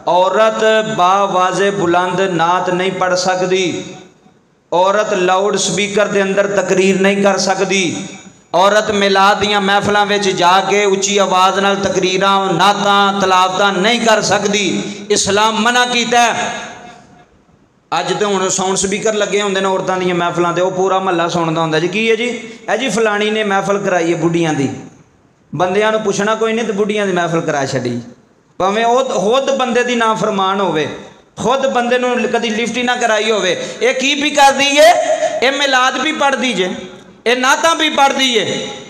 औरत बावाज़े बुलंद नात नहीं पढ़ सकती, औरत लाउड स्पीकर के अंदर तकरीर नहीं कर सकती, औरत मिलाद दियां महफिलों में जाके उच्ची आवाज़ नाल तकरीरां नातां तलावतां नहीं कर सकती। इस्लाम मना कीता। अज तो हुण साउंड स्पीकर लगे होंदे ने औरतां दियां महफिलों ते, वो पूरा महल्ला सुनदा हुंदा जी की है जी, है जी फलानी ने महफिल कराई है बुढ़ियां दी, बंदियां नूं पुछना कोई नहीं तो बुढ़ियां दी महफिल करा छड़ी। भावें वो खुद बंदे दी ना फरमान होवे, खुद बंदे नूं कदी लिफ्ट ही ना कराई होवे, ये की भी कर दी है, ये मिलाद भी पढ़ दीजे, ये नातां भी पढ़ दी है।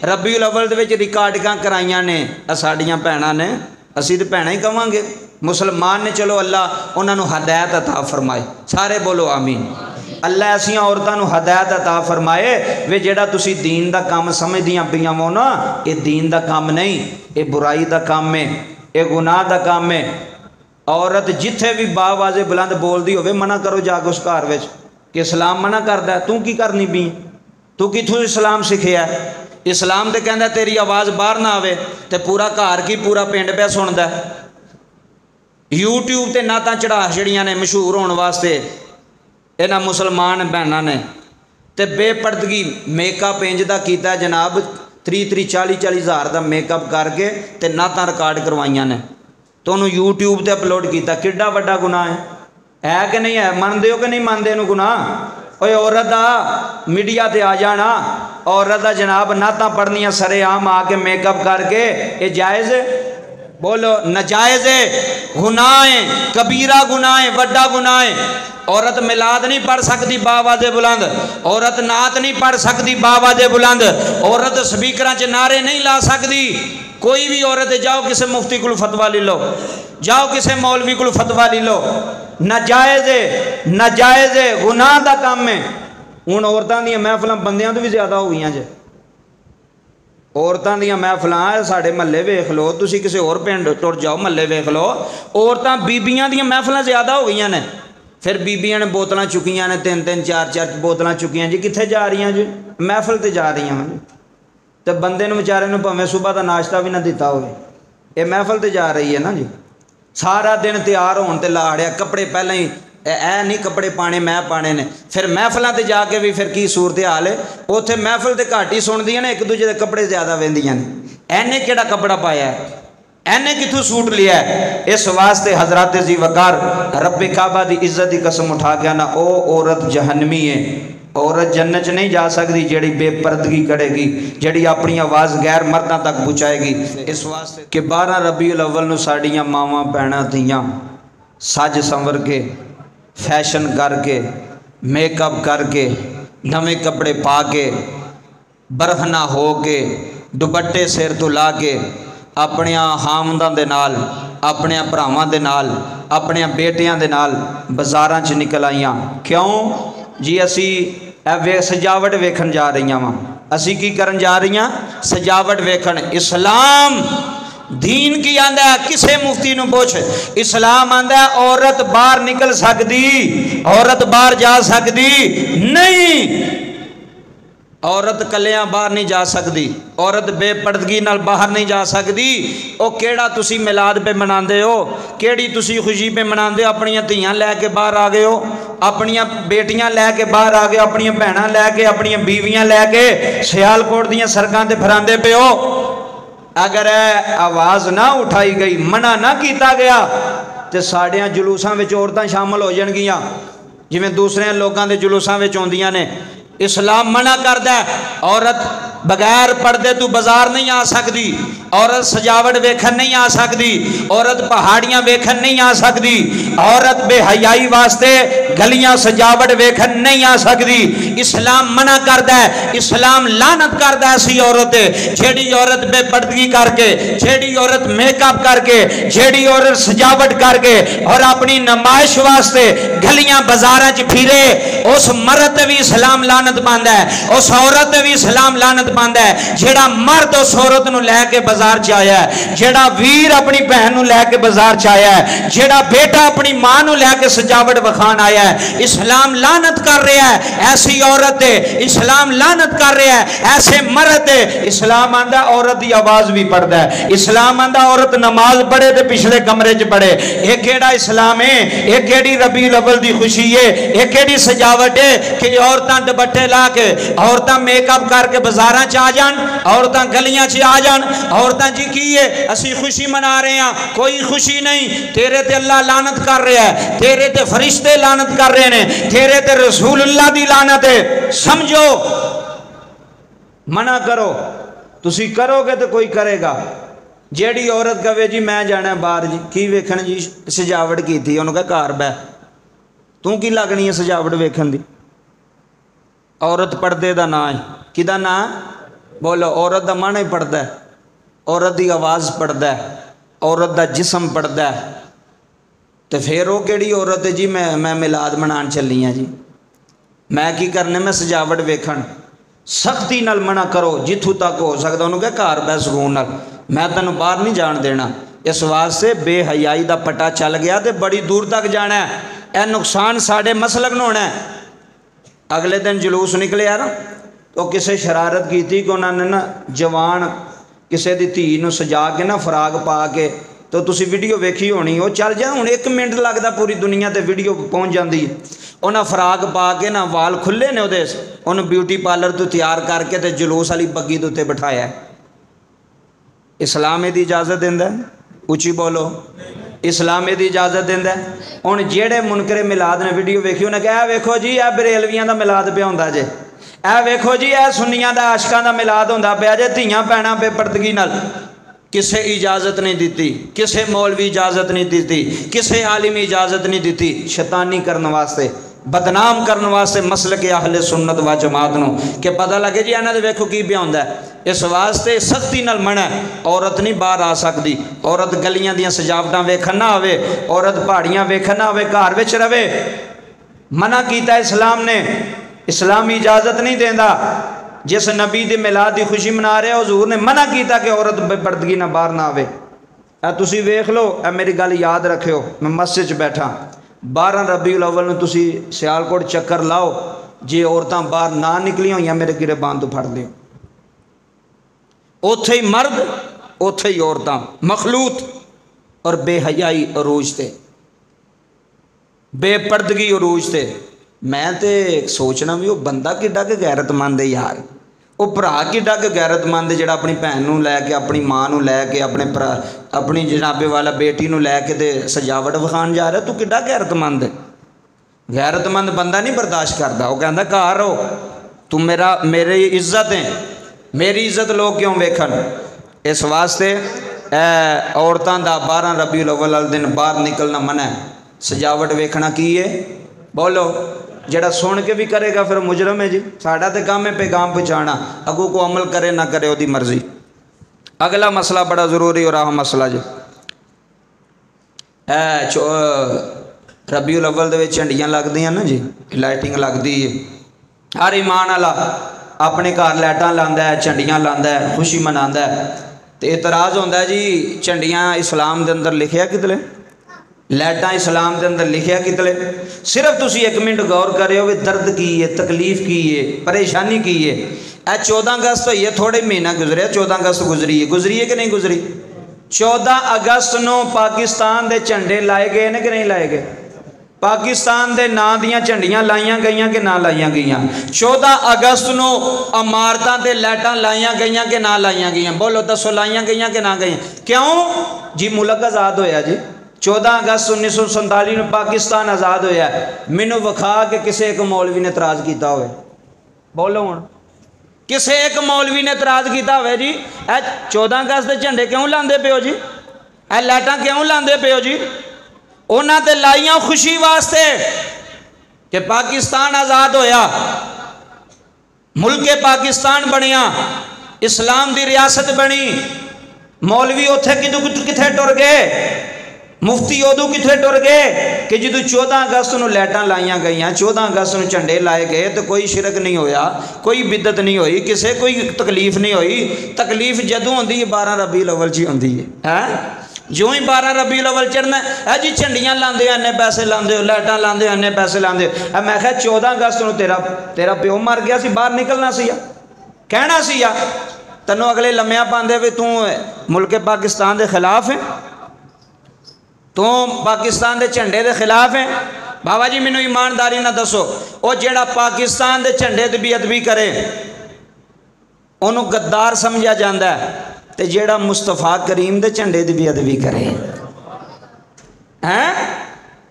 रबीउल अव्वल दे विच रिकार्डिंगां कराइयां ने साडियां भैणां ने, असीं ते भैणां ही कवांगे, मुसलमान ने, चलो अल्लाह उन्होंने हदायत अता फरमाए, सारे बोलो आमीन। अल्लाह ऐसिया औरतों को हदायत अता फरमाए वे जेड़ा तुसी दीन दा काम समझदियां पियां हो ना, ये दीन दा काम नहीं, ये बुराई दा काम है, ये गुनाह दा काम है। औरत जिथे भी बावाज़े बुलंद बोलती होवे मना करो जाके उस घर विच कि इस्लाम मना करदा, तू की करनी पी, तू किथों इस्लाम सिखिया? इस्लाम तो कहता तेरी आवाज़ बाहर ना आवे, तो पूरा घर की पूरा पिंड पे सुनदा। यूट्यूब ते नातां चढ़ा छड़ियां ने मशहूर होने वास्ते इन्हां मुसलमान भैनां ने, ते बेपर्दगी मेकअप इंज दा कीता जनाब, 30-40 हज़ार का मेकअप करके ते नातां रिकॉर्ड करवाइयां ने, तो उन्होंने यूट्यूब ते अपलोड किया। किड्डा वड्डा गुनाह है कि नहीं है? मनदे हो कि नहीं मनदे इहनूं गुनाह? ओए औरत दा मीडिया ते आ जाना, औरत दा जनाब नातां पढ़नियां सरेआम आके मेकअप करके, ये जायज़ है? बोलो नजायज़ है, गुनाह है, कबीरा गुनाह है, वड्डा गुनाह है। औरत मिलाद नहीं पढ़ सकती बावाज़े बुलंद, औरत नात नहीं पढ़ सकती बावाज़े बुलंद, औरत स्पीकर च नारे नहीं ला सकती। कोई भी औरत जाओ किसी मुफ्ती को फतवा ले लो, जाओ किसी मौलवी को फतवा ले लो, नाजायज़ है, नाजायज़ है, गुनाह का काम है। हुण औरतां दी महफिलां बंदियां तो भी ज़्यादा हो गई जे, औरतां दी महफिलां साडे महल्ले वेख लो, तुसीं किसी होर पिंड टुर जाओ महल्ले वेख लो, औरतां बीबियां दी महफिलां ज़्यादा हो गई ने। फिर बीबियां ने बोतलां चुकियां ने, 3-3 4-4 बोतलां चुकियां जी, कित्थे जा रही जी? महफिल ते जा रही हैं। तो बंदे नूं बेचारे नूं भावें सुबह का नाश्ता भी ना दिता होवे, ये महफिल ते जा रही है ना जी। सारा दिन तैयार होने ते लाड़िया, कपड़े पहले ही ऐ नहीं कपड़े पाने मैं पाने ने, फिर महफिलों ते जाके भी फिर की सूरत हाल है, उत्थे महफिल ते घट ही सुनदियां ने, एक दूजे के कपड़े ज़्यादा वेंदियां ने, ऐने केड़ा कपड़ा पाया है, ऐने किथों सूट लिया है। इस वास्ते हजरत जी वकार रब्बे काबा दी इज्जत की कसम उठा के ना, ओ औरत जहन्नमी है, औरत जन्नत नहीं जा सकती जेड़ी बेपर्दगी करेगी, जेड़ी अपनी आवाज़ गैर मर्दां तक पहुँचाएगी। इस वास्ते कि 12 रबीउल अव्वल नूं साड़ियां मावां भैणां धीआं सज संवर के फैशन करके मेकअप करके नवे कपड़े पा के बरहना हो के दुपट्टे सिर तो ला के अपने हामदां दे नाल, अपने भरावां दे नाल, अपने बेटियां दे नाल बाज़ारां च निकल आईयां। क्यों जी? असी सजावट वेखन जा रही वां, असी की करन जा रही हां? सजावट वेखन। इस्लाम दीन की आंदा है, किसे मुफ्ती नूं पुछ, इस्लाम आंदा है औरत बाहर निकल सकती, औरत बाहर जा सकती नहीं, औरत कलियां बाहर नहीं जा सकती, औरत बेपर्दगी नाल बाहर नहीं जा सकती। ओ केड़ा तुसी मिलाद पे मनाते हो, केड़ी तुसी खुशी पे मनाते हो? अपनियां धीआं लैके बाहर आ गए हो, अपनियां बेटियां लैके बाहर आ गए, अपनियां भैणां लैके, अपनियां बीवियां लैके सियालकोट दियां सड़कां ते फिरांदे पे हो। अगर आवाज़ ना उठाई गई, मना ना किया गया, तो साड़ियां जुलूसां विच औरतां शामिल हो जाणगियां, जिवें दूसरे लोगों के जुलूसां विच आउंदियां ने। इस्लाम मना करदा है, औरत बगैर पर्दे तू बाजार नहीं आ सकती, औरत सजावट वेखन नहीं आ सकती, औरत पहाड़ियां वेखन नहीं आ सकती, औरत बेहयाई वास्ते गलियां सजावट वेखन नहीं आ सकती। इस्लाम मना करदा है, इस्लाम लानत करदा है ऐसी औरत, जेड़ी औरत बेपर्दगी करके, जेड़ी औरत मेकअप करके, जेड़ी औरत सजावट करके और अपनी नमाइश वास्ते गलियां बाजारां च फिरे, उस मर्द भी इस्लाम लानत पांदा है, उस औरत भी इस्लाम लानत مند ہے جیڑا مرد اس عورت نو لے کے بازار چ آیا ہے، جیڑا ویر اپنی بہن نو لے کے بازار چ آیا ہے، جیڑا بیٹا اپنی ماں نو لے کے سجاوٹ وکھان آیا ہے۔ اسلام لعنت کر رہا ہے ایسی عورت ہے، اسلام لعنت کر رہا ہے ایسے مرد ہے۔ اسلام آندا عورت دی آواز بھی پڑھدا ہے، اسلام آندا عورت نماز پڑھے تے پچھلے کمرے چ پڑھے۔ یہ کیڑا اسلام ہے؟ یہ کیڑی ربیع الاول دی خوشی ہے؟ یہ کیڑی سجاوٹ ہے کہ عورتاں دوپٹے لا کے، عورتاں میک اپ کر کے بازاراں چ آ جان، عورتاں گلیاں چ آ جان، عورتاں جی کی ہے اسی خوشی منا رہے ہیں؟ کوئی خوشی نہیں، تیرے تے اللہ لعنت کر رہا ہے، تیرے تے فرشتے لعنت کر رہے ہیں، تیرے تے رسول اللہ دی لعنت ہے۔ سمجھو، منع کرو، تسی کرو گے تو کوئی کرے گا۔ جیڑی عورت کہے جی میں جانا باہر، جی کی ویکھن جی سجاوٹ کی تھی، انہوں کہا گھر بہ تو کی لگنی ہے سجاوٹ ویکھن دی؟ عورت پردے دا نا ہے، کدا نا؟ بولو، عورت دا من ہی پڑھدا ہے، عورت دی آواز پڑھدا ہے، عورت دا جسم پڑھدا ہے۔ تو پھر وہ کیڑی عورت ہے جی میں میلاد منان چلی ہوں جی، میں کی کرنے میں سجاوٹ ویکھن؟ سختی نال منع کرو جتھوں تک ہو سکتا، انہوں کہا گھر بہ سکون نال، میں تینوں باہر نہیں جان دینا۔ اس واسطے بے حیائی دا پٹا چل گیا تے بڑی دور تک جانا ہے، اے نقصان ساڑھے مسلک نہ ہونا ہے۔ اگلے دن جلوس نکلے یار، تو کسے شرارت کی تھی کہ انہوں نے نا جوان کسے دی دھی نو سجا کے نا فراغ پا کے، تو تسی ویڈیو ویکھی ہونی، وہ چل جائے ہوں 1 منٹ لگتا پوری دنیا تے ویڈیو پہنچ جاندی ہے۔ انہاں فراغ پا کے نا وال کھلے نے وہ، انہوں بیوٹی پارلر تو تیار کر کے تے جلوس والی بگی دے تے بٹھایا ہے۔ اسلام دی اجازت دیندا ہے؟ اچھی بولو، اسلام دی اجازت دیندا ہے؟ ہن جیڑے منکر میلاد نے ویڈیو ویکھی انہیں کہا ویکھو جی اے بریلویاں دا میلاد پہ ہوندا جے، اے ویکھو جی اے سنیاں دا عاشقاں دا میلاد ہوندا پیا جے، دھیاں بہناں بے پردگی نال۔ کسے اجازت نہیں دیتی، کسے مولوی اجازت نہیں دیتی، کسے عالم اجازت نہیں دیتی، شیطانی کرنے واسطے، بدنام کرنے واسطے مسلک اہل سنت و جماعت نو کہ پتہ لگے جی انہاں دے ویکھو کی پیا ہوندا ہے۔ اس واسطے سختی نال منع ہے، عورت نہیں باہر آ سکتی، عورت گلیاں دیاں سجاوٹاں ویکھن نہ آوے، عورت پہاڑیاں ویکھن نہ آوے، گھر وچ رہے۔ منع کیتا اسلام نے، اسلام اجازت نہیں دیندا۔ جس نبی دی میلاد دی خوشی منا رہے حضور نے منع کیتا کہ عورت بے پردگی نہ باہر نہ آوے۔ اے تسی ویکھ لو، اے میری گل یاد رکھیو، میں مسجد چ بیٹھا 12 ربیع الاول نو تسی سیالکوٹ چکر لاؤ، جے عورتاں باہر نہ نکلیاں ہوئیاں میرے گربان تو پھڑ لیو۔ اوتھے ہی مرد، اوتھے ہی عورتاں، مخلوط اور بے حیائی عروج تے، بے پردگی عروج تے۔ میں تے سوچنا بھی وہ بندہ کڈا کہ غیرت مند ہے یار، وہ بھرا کڈا کہ غیرت مند ہے جڑا اپنی بہن نو لے کے، اپنی ماں نو لے کے، اپنی جنابے والا بیٹی نو لے کے تے سجاوٹ وکھان جا رہا، تو کڈا غیرت مند ہے؟ غیرت مند بندہ نہیں برداشت کرتا، وہ کہندا گھر ہو، تم میری عزت ہے، میری عزت لوگ کیوں ویکھن؟ اس واسطے عورتاں دا 12 ربیع الاول والے دن باہر نکلنا منع ہے۔ سجاوٹ ویکھنا کی ہے؟ بولو، جڑا سن کے بھی کرے گا پھر مجرم ہے جی۔ ساڈا تے کام ہے پیغام پہنچانا، اگوں کو عمل کرے نہ کرے وہ دی مرضی۔ اگلا مسئلہ بڑا ضروری اور اہم مسئلہ جی، ربیع الاول دے وچ جھنڈیاں لگدیاں نا جی، لائٹنگ لگدی ہے، ہر ایمان والا اپنے گھر لائٹاں لاندا ہے، جھنڈیاں لاندا ہے، خوشی مناندا ہے۔ تے اعتراض ہوندا ہے جی جھنڈیاں اسلام دے اندر لکھیا کتلے، لائٹاں اسلام دے اندر لکھیا کتلے؟ صرف تسی 1 منٹ غور کرے ہو درد کی ہے، تکلیف کی ہے، پریشانی کی ہے۔ اے 14 اگست ہوئی ہے، تھوڑے مہینہ گزرے، 14 اگست گزری ہے کہ نہیں گزری؟ 14 اگست نو پاکستان دے جھنڈے لائے گئے نے کہ نہیں لائے گئے؟ پاکستان دے نا دیاں جھنڈیاں لائیاں گئیاں کہ نہ لائیاں گئیاں؟ 14 اگست نو عمارتاں تے لائٹاں لائیاں گئیاں کہ نہ لائیاں گئیاں؟ بولو دسو، لائیاں گئیاں کہ نہ گئیاں؟ کیوں جی؟ ملک آزاد ہویا جی، 14 اگست 1947 میں پاکستان آزاد ہویا ہے۔ مینوں وکھا کے کسے ایک مولوی نے اعتراض کیتا ہوئے؟ بولو ہن، کسے ایک مولوی نے اعتراض کیتا ہوئے جی اے 14 اگست دے جھنڈے کیوں لاندے پیو جی، اے لائٹاں کیوں لاندے پیو جی؟ انہاں تے لائیاں خوشی واسطے کہ پاکستان آزاد ہویا، ملک پاکستان بنیا، اسلام دی ریاست بنی۔ مولوی اوتھے کتھے ٹر گئے؟ मुफ्ती उदों कित्थे टुर गए कि जदों 14 अगस्त नूं लाइटां लाइयां गईयां, 14 अगस्त नूं झंडे लाए गए तो कोई शिरक नहीं होया, कोई बिदत नहीं होई, किसे कोई तकलीफ नहीं होई। तकलीफ जदों होंदी है 12 रबीउल अव्वल जी होंदी है। जो ही 12 रबीउल अव्वल चढ़ना है जी झंडियां लांदे हो, इन्ने पैसे लांदे हो, लाइटां लांदे हो, इन्ने पैसे लांदे हो। मैं कहा 14 अगस्त नूं तेरा प्यो मर गया सी, बाहर निकलना सी, कहना सी तैनूं अगले लम्मिया पांदे वी तू मुल्क पाकिस्तान के खिलाफ है, तू पाकिस्तान के झंडे के खिलाफ है। बाबा जी मैनू ईमानदारी ना दसो, वो जेड़ा पाकिस्तान के झंडे की बेअदबी करे उन्होंने गद्दार समझा जाता है, तो जेड़ा मुस्तफा करीम के झंडे की बेअदबी करे हैं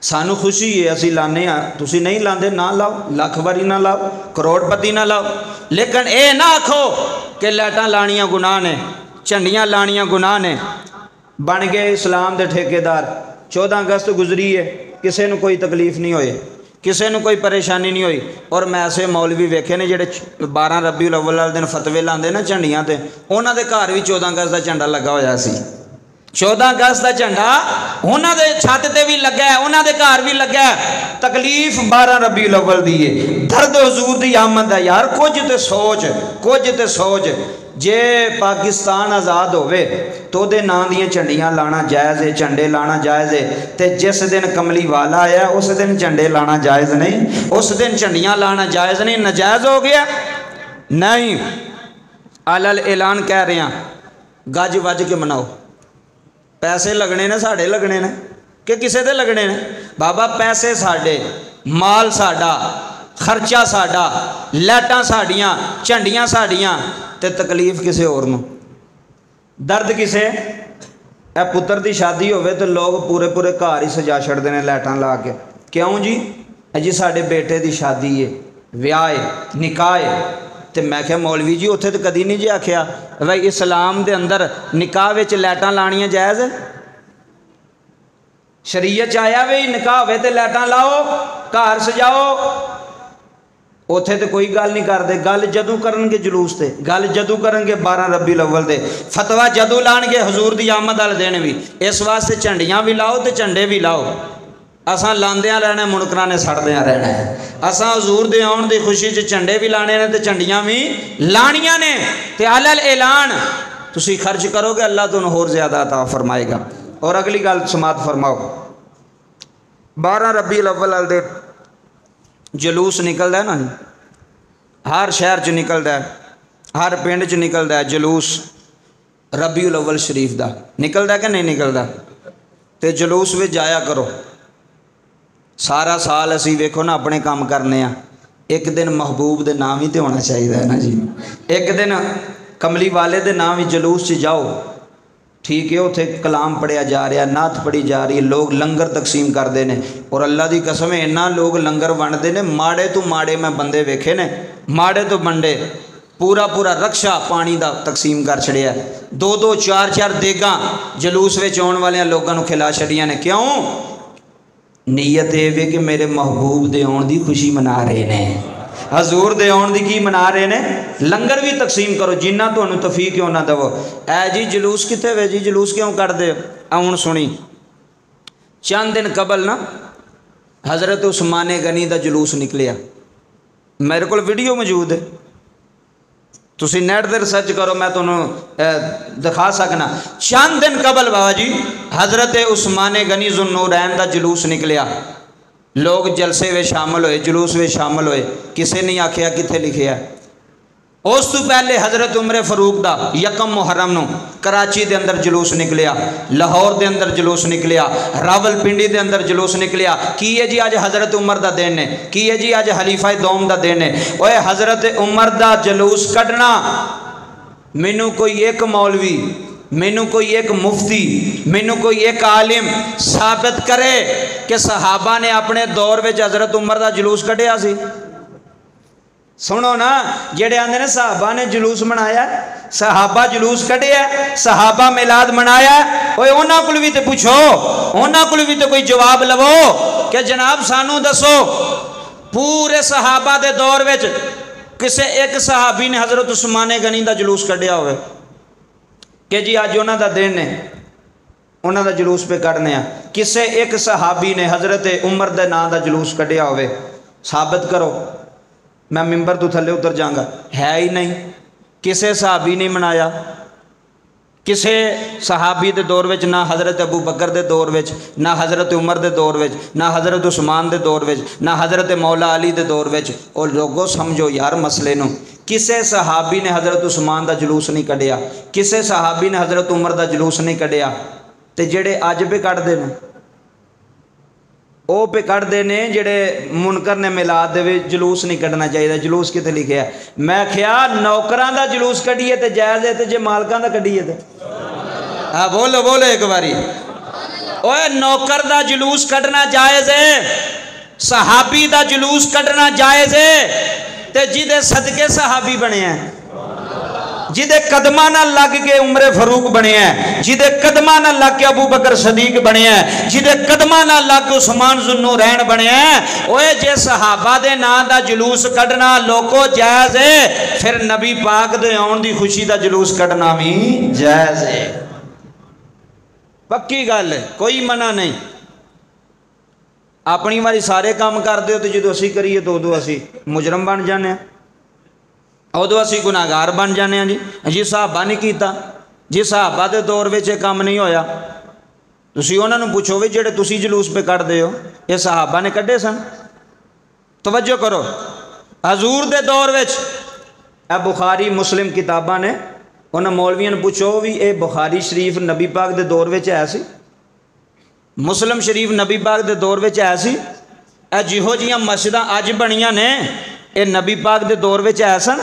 सानू खुशी है, असी लाने तुसी नहीं लाते ना लाओ, लख बारी ना लाओ, करोड़पति ना लाओ, लेकिन ये ना आखो कि लाइटां लानियां गुनाह ने, झंडियां लानियां गुनाह ने। बन गए इस्लाम के ठेकेदार। 14 अगस्त गुजरी है, किसी को कोई तकलीफ नहीं होई, किसी को कोई परेशानी नहीं हुई। और मैं ऐसे मौलवी वेखे ने जेडे 12 रबीउल अव्वल वाले दिन फतवे लाते ना झंडियां ते, उन्हां दे घर भी 14 अगस्त का झंडा लगा होया सी। 14 अगस्त का झंडा उन्हां दे छत ते भी लगा है, उन्हां दे घर भी लगा है। तकलीफ 12 रबीउल अव्वल दी है, दर्द हुजूर दी आमद है। यार कुछ ते सोच जे पाकिस्तान आज़ाद होवे तो दे नां दियां झंडियां लाना जायज़ है, झंडे लाना जायज़ है। ते जिस दिन कमली वाला आया उस दिन झंडे लाना जायज़ नहीं, उस दिन झंडियां लाना जायज़ नहीं, नाजायज़ हो गया नहीं। अलल ऐलान कह रहे हैं गज वज के मनाओ। पैसे लगने ने साढ़े लगने ने कि किसी दे लगने ने? बाबा पैसे साढ़े, माल साड़ा, खर्चा साड़ा, लाइटां साड़ियां, झंडियां साड़ियां, ते तकलीफ किसी होर नूं, दर्द किसे। ए पुत्र की शादी होवे तो लोग पूरे पूरे घर ही सजा छड़ते हैं लाइटां ला के। क्यों जी? जी साढ़े बेटे की शादी है, विआह है, निकाह है। तो मैं क्या मौलवी जी उत्थे तो कदी नहीं जी आख्या भाई इस्लाम के अंदर निकाह विच लाइटां लानियां जायज़ है? शरीयत आया भी निकाह होवे ते लाइटां लाओ, घर सजाओ। उत्थे तो कोई गल नहीं करते। गल जदों करनगे जुलूस ते, गल जदों करनगे 12 रबीउल अव्वल दे, फतवा जदों लाणगे हजूर दी आमद वाले दिन भी। इस वास्ते झंडियां भी लाओ तो झंडे भी लाओ। असां लांदियां रहना, मुनकरां ने सड़दियां रहना है। असां हजूर दे आउण दी खुशी च झंडे भी लाने ने ते झंडियां भी लाणियां ने। ते अलल ऐलान तुसीं खर्च करोगे अल्लाह तुहानूं होर ज़्यादा अता फरमाएगा। और अगली गल समात फरमाओ, 12 रबीउल अव्वल वाले दिन जलूस निकलता है ना, हर शहर च निकलता है, हर पिंड च निकलता है जलूस रबीउल अव्वल शरीफ का। निकलता कि नहीं निकलता? तो जलूस में जाया करो। सारा साल असी वेखो ना अपने काम करने, एक दिन महबूब के नाम ही तो होना चाहिए है ना जी। एक दिन कमली वाले के नाम ही जलूस च जाओ, ठीक है। उत्थे कलाम पढ़िया जा रहा, नात पढ़ी जा रही है, लोग लंगर तकसीम करते हैं। और अल्लाह की कसम है इन्ना लोग लंगर वंडते हैं, माड़े तो माड़े मैं बंदे वेखे ने, माड़े तो बंडे पूरा पूरा रक्षा पानी का तकसीम कर छड़िया। 2-2 4-4 देगा जलूस में आने वाले लोगों को खिला छड़िया ने। क्यों? नीयत ये वे कि मेरे महबूब दे आउण दी खुशी मना रहे हैं, हजूर दे आउण दी की मना रहे ने। लंगर भी तकसीम करो जिन्ना तुहानूं तौफीक क्यों ना दवो। ऐ जी जलूस कित्थे वे जी, जलूस क्यों कढ़दे? हुण सुनी, चंद दिन कबल ना हज़रत उस्मान गनी का जलूस निकलिया। मेरे को वीडियो मौजूद है, तुसी नेट पर सर्च करो, मैं तुहानूं दिखा सकना। चंद दिन कबल बाबा जी हज़रत उस्मान गनी ज़ुन्नूरैन का जलूस निकलिया। लोग जलसे में शामिल होए, जुलूस में शामिल होए, किसी ने आख्या कित्थे लिखिया। उस तो पहले हज़रत उमर फरूक का 1 मुहर्रम नूं कराची के अंदर जलूस निकलिया, लाहौर के अंदर जलूस निकलिया, रावलपिंडी के अंदर जलूस निकलिया। की है जी अज हज़रत उमर का दिन है, की है जी अज खलीफा दोम का दिन है। ओए हज़रत उमर का जलूस कढ़ना मैनू कोई एक मौलवी, मैनू कोई एक मुफ्ती, मैनू कोई एक आलिम साबित करे कि सहाबा ने अपने दौर में हज़रत उमर का जलूस कढ़िया सी। सुनो ना, जेड़े आंदे ने सहाबा ने जलूस मनाया, सहाबा जलूस कढ़िया, सहाबा मिलाद मनाया, ओए उन्हां कोल भी तो पूछो, उन्हां कोल भी तो कोई जवाब लवो कि जनाब सानू दसो पूरे सहाबा के दौर में किसी एक सहाबी ने हज़रत उस्मान गनी का जलूस कढ़िया होवे कि जी अज उन्हां दा दिन है। उन्हां दा जुलूस पे कढ़ने आ। किसे एक सहाबी ने हज़रत उमर दे नां दा जुलूस कढ़िया होवे, साबित करो। मैं मिंबर तो थले उतर जाऊँगा, है ही नहीं। किसे सहाबी ने मनाया, किसे सहाबी दे दौर विच, ना हज़रत अबू बकर दे दौर विच, ना हज़रत उमर दे दौर विच, ना हज़रत उस्मान दे दौर विच, ना हज़रत मौला अली दे दौर विच। और लोगों समझो यार मसले नूं, किसे सहाबी ने हज़रत उस्मान दा जुलूस नहीं कढ़िया, किसे सहाबी ने हज़रत उमर दा जुलूस नहीं कढ़िया। ते जेड़े अज पे कढ़दे ने वो पे कढ़दे ने जेड़े मुनकर ने मिलाद दे जुलूस नहीं कढ़ना चाहिए। जुलूस किते लिखिया? मैं क्या नौकरां दा जुलूस कढ़िए तो जायज़ है, तो जे मालकां दा कढ़िए तो हाँ बोलो बोलो एक बारी। ओए नौकर दा जुलूस कढ़ना जायज़ है, सहाबी दा जुलूस कढ़ना जायज़ है। ते जिदे सदके सहाबी बने हैं, जिदे कदमां नाल लग के उमरे फरूक बने हैं, जिदे कदमां नाल लग के अबू बकर सदीक बने हैं, जिदे कदमां नाल लग के उस्मान ज़ुन्नूरैन बने हैं। ओए जे सहाबा दे नां दा जुलूस कढ़ना लोको जायज़ है, फिर नबी पाक दे आउण दी खुशी दा जुलूस कढ़ना भी जायज़ है। पक्की गल है, कोई मना नहीं। अपनी वारी सारे काम करते हो तो जो असी करिए तो उदों असी मुजरम बन जाने, उदों असी गुनाहगार बन जाने। जी सहाबा नहीं कीता, जी सहाबा दे दौर में यह काम नहीं होया, तुसी उन्हां नूं पुछो भी जेड़े तुसी जुलूस पे कढ़दे हो ये सहाबा ने कढ़े सन? तवज्जो करो, हजूर दे दौर में ए बुखारी मुस्लिम किताबां ने, उन्हां मौलवियां नूं पुछो भी ये बुखारी शरीफ नबी पाक दे दौर में है सी, मुस्लिम शरीफ नबी पाक दे दौर में है सी? ए जिहो जिहियां मस्जिदां अज बणियां ने ये नबी पाक दे दौर में है सन?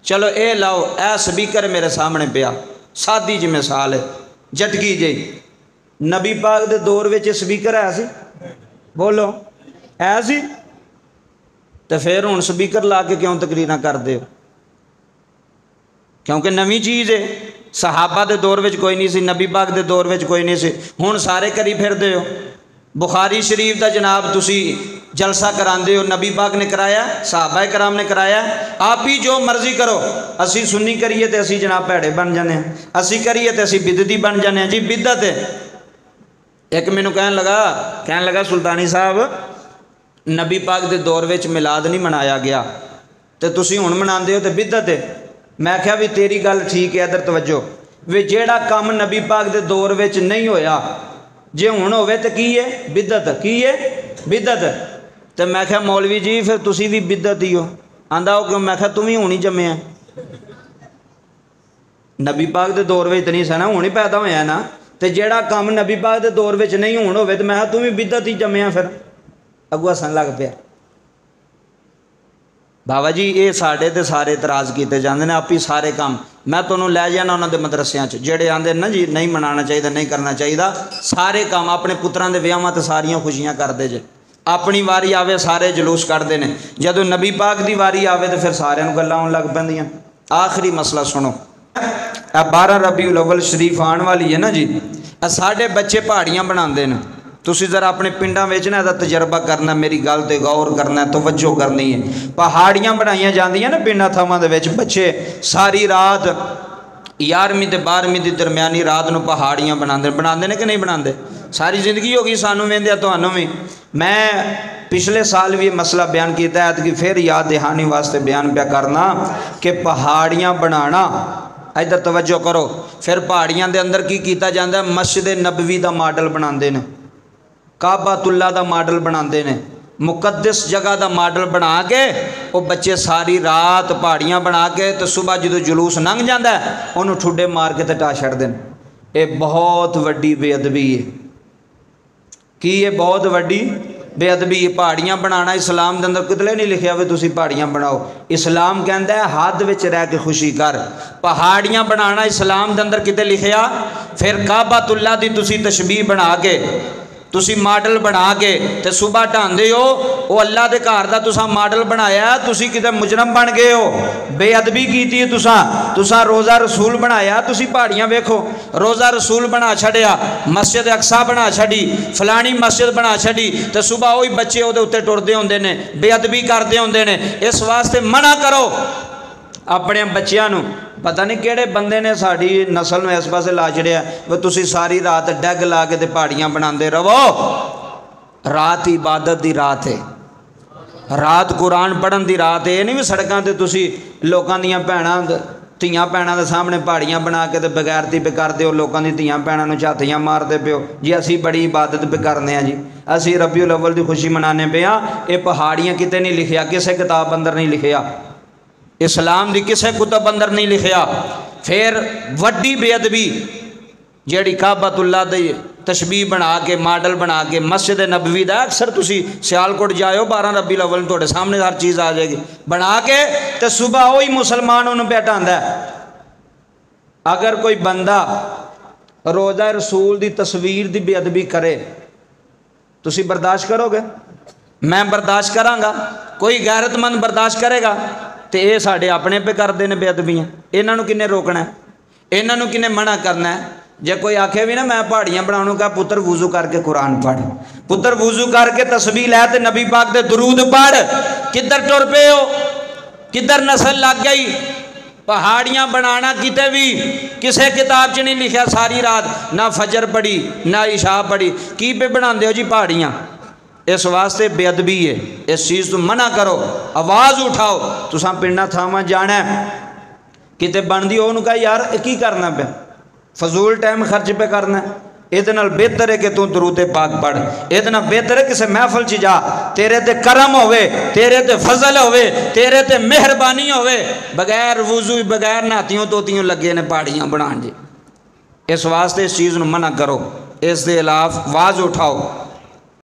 चलो ये लाओ, ए स्पीकर मेरे सामने पिया, सादी जी मिसाल है झटकी जी, नबी पाक दे दौर में स्पीकर है सी? बोलो है सी? तो फिर हुण स्पीकर ला के क्यों तकरीरां करदे हो? क्योंकि नवी चीज़ है। सहाबा दे दौर में कोई नहीं सी, नबी पाक दे दौर में कोई नहीं सी, हुण सारे करी फिरदे हो। बुखारी शरीफ का जनाब तुसी जलसा करांदे हो, नबी पाक ने कराया, सहाबा कराम ने कराया, आप ही जो मर्जी करो। असी सुन्नी करिए तो असी जनाब भैड़े बन जाने, असी करिए तो असी बिदती बन जाने। जी बिदत है। एक मैनू कहन लगा सुल्तानी साहब नबी पाक दे दौर में मिलाद नहीं मनाया गया तो तुसी हुण मनांदे हो तो बिदत है। मैं क्या भी तेरी गल ठीक है, इधर तवज्जो, वे जेड़ा काम नबी पाक दे दौर में नहीं होया जे हुण होवे तो की है? बिदत। की है? बिदत। तो मैं क्या मौलवी जी फिर तुसी भी बिदत ही हो? आंदा हो क्यों? मैं क्या तुम ही हुण ही जम्मे है, नबी पाक दे दौर में तो नहीं सा ना, हुण ही पैदा होया ना। तो जेड़ा काम नबी पाक दे दौर में नहीं हुण होवे तो मैं तुम ही बिदत ही जम्मिया। फिर अगू हसन लग पिया। बाबा जी ये साढ़े तो सारे इतराज़ किए जाते हैं, आप ही सारे काम। मैं तुहानूं लै जाना उन्होंने मदरसियां जेड़े आंदे ना जी नहीं मनाना चाहिए, नहीं करना चाहिए, सारे काम अपने पुत्रां दे विआहां ते सारियां खुशियां करते जे। अपनी वारी आवे सारे जुलूस कढ़ते हैं, जदों नबी पाक की वारी आवे तो फिर सारियां नूं गल्लां आउण लग पैंदियां। आखिरी मसला सुनो, 12 रबीउल अव्वल शरीफ आने वाली है ना जी, साढ़े बच्चे पहाड़ियां बनाते हैं। तुसी जरा अपने पिंडां विच ना इहदा तजर्बा करना, मेरी गल ते गौर करना, तवज्जो करनी है। पहाड़ियां बनाईयां जांदियां ना पिंडां थावां दे विच, बच्चे सारी रात 11वीं ते 12वीं की दरम्यानी रात नूं पहाड़ियां बनाते ने कि नहीं बनाते? सारी जिंदगी हो गई सानूं वेंदिया तुहानूं भी। मैं पिछले साल भी ये मसला बयान किया है कि फिर याद दहानी वास्ते बयान पिया करना कि पहाड़ियां बनाना, इधर तवज्जो करो, फिर पहाड़ियां दे अंदर की कीता जांदा है? मस्जिद नबवी का मॉडल बनाते हैं, काबातुल्ला का मॉडल बनाते हैं, मुकद्दस जगह का मॉडल बना के वो बच्चे सारी रात पहाड़ियां बना के तो सुबह जो जुलूस लंघ जाता है उन्होंने ठुडे मार के टा छड्डदे ने। ये बहुत वड्डी बेअदबी है। की ये बहुत वड्डी बेअदबी है। पहाड़ियां बनाना इस्लाम के अंदर कितने नहीं लिखा भी तुसी पहाड़ियां बनाओ। इस्लाम कहता है हद विच रह के खुशी कर। पहाड़ियां बनाना इस्लाम के अंदर कितने लिखा? फिर काबातुल्ला दी तुसी तशबीह बना के तुसी मॉडल बना के ते सुबह ढांदे हो, वो अल्लाह के घर का तुसा मॉडल बनाया, तुसी किते मुजरम बन गए हो, बेअदबी की तुसा रोज़ा रसूल बनाया, तुसी पहाड़ियां वेखो, रोज़ा रसूल बना छड़िया, मस्जिद अक्सा बना छड़ी, फलानी मस्जिद बना छड़ी, तो सुबह वही बच्चे उहदे उत्ते टुरदे होंदे ने, बेअदबी करते होंदे ने। इस वास्ते मना करो अपने बच्चों नूं پتہ نہیں کہڑے بندے نے ساری نسل میں اس پاسے لا چڑیا وہ تسی ساری رات ڈگ لا کے تے پہاڑیاں بناندے رہو۔ رات عبادت دی رات ہے، رات قرآن پڑھن دی رات ہے۔ یہ نہیں بھی سڑکاں تے تسی لوکاں دیاں بھیناں تیاں بھیناں دے سامنے پہاڑیاں بنا کے تے بغیرتی پہ کر دیو، لوکاں دی تیاں بھیناں نوں جھاتیاں مار دے پیو جی اسی بڑی عبادت پہ کرنے ہیں جی، اسی ربیع الاول دی خوشی منانے پہ ہاں۔ یہ پہاڑیاں کتے نہیں لکھیا، کسے کتاب اندر نہیں لکھیا، اسلام دی کسے کتب اندر نہیں لکھیا۔ پھر وڈی بے ادبی جیڑی کعبۃ اللہ دی تشبیہ بنا کے ماڈل بنا کے مسجد نبوی دا اکثر تسی سیالکوٹ جائے ہو 12 ربیع الاول تھوڑے سامنے ہر چیز آ جائے گی بنا کے تے صبح وہی مسلمان انہوں پہ ہٹاندا ہے۔ اگر کوئی بندہ روزہ رسول دی تصویر دی بے ادبی کرے تسی برداشت کرو گے؟ میں برداشت کراں گا؟ کوئی غیرت مند برداشت کرے گا؟ تے اے ساڈے اپنے پہ کردے نے بے ادبیاں، انہاں نوں کنے روکنا ہے؟ انہاں نوں کنے منع کرنا ہے؟ جے کوئی آکھے بھی نا میں پہاڑیاں بناؤں کا پتر وضو کر کے قرآن پڑھ، پتر وضو کر کے تسبیح لے تے نبی پاک دے درود پڑھ، کدھر ٹر پے ہو؟ کدھر نسل لگ گئی؟ پہاڑیاں بنانا کتے بھی کسے کتاب چ نہیں لکھیا، ساری رات نہ فجر پڑھی نہ عشاء پڑھی، کی پہ بناندے ہو جی پہاڑیاں؟ اس واسطے بے ادبی ہے، اس چیز تو منع کرو، آواز اٹھاؤ۔ تساں پنڈاں تھاواں جانا ہے کتے بندی ہو انہوں کہا یار کی کرنا پہ فضول ٹائم خرچ پہ کرنا ہے، یہ بہتر ہے کہ تو درود پاک پڑھ، یہ بہتر ہے کسی محفل چ جا، تیرے تے کرم ہوئے، تیرے تے فضل ہوئے، تیرے تے مہربانی ہوئے، بغیر وضو بغیر نہاتیوں توتیوں لگے نے پہاڑیاں بنان جی۔ اس واسطے اس چیز نو منع کرو، اس دے خلاف آواز اٹھاؤ۔